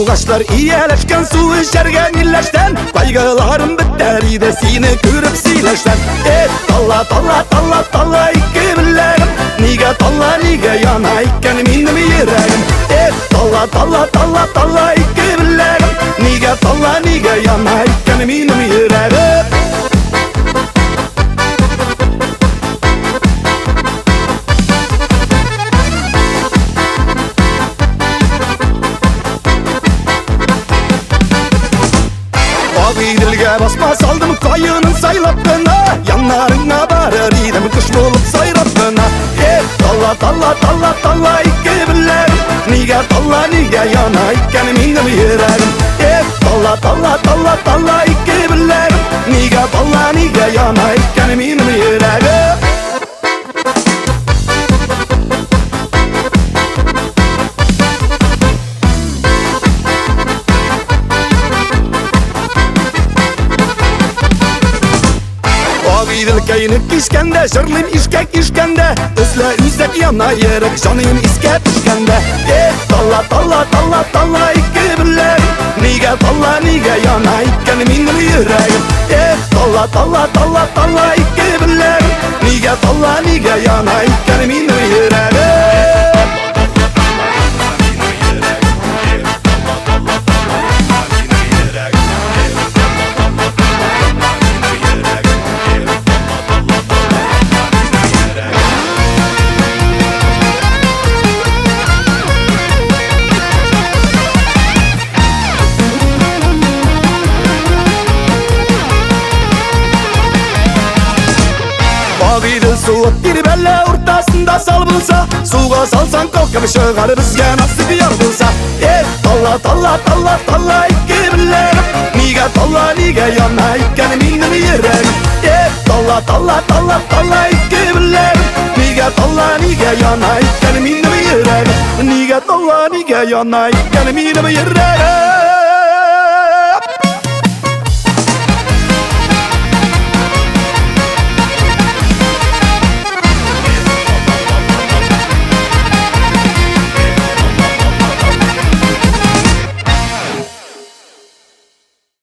Yoldaşlar iyeleşken su içergen illeşten, kaygılarım biter de seni görüp sileşten. Talla talla talla talla iki billerim, niga talla niga yana iken benim yüreğim. Talla talla talla talla iki billerim, niga talla niga yana iken benim yüreğim. Dilge basma saldım kayının saylattığına, yanlarına varır idim kış bulup sayrattığına. Talla talla talla talla iki billerim, niga talla niga yana iken benim yüreğim. Talla talla talla talla iki billerim, niga talla niga yana iken benim yüreğim. Dilkeynik işkende, şırlım işkek işkende, özle üzek yana yerek canım isket işkende. Talla talla talla talla iki billerim, niga talla niga yana iken benim yüreğim. Talla talla talla talla iki billerim, niga talla niga yana iken benim yüreğim. Bağıydın su bir belle ortasında sal bulsa, suğa salsan kalkıp şığarı bizge nasıl bir yar bulsa. Talla talla talla talla iki billerim, niga talla niga yana iken benim yüreğim. Talla talla talla talla iki billerim, niga talla niga yana iken benim yüreğim. Niga talla niga yana iken benim yüreğim.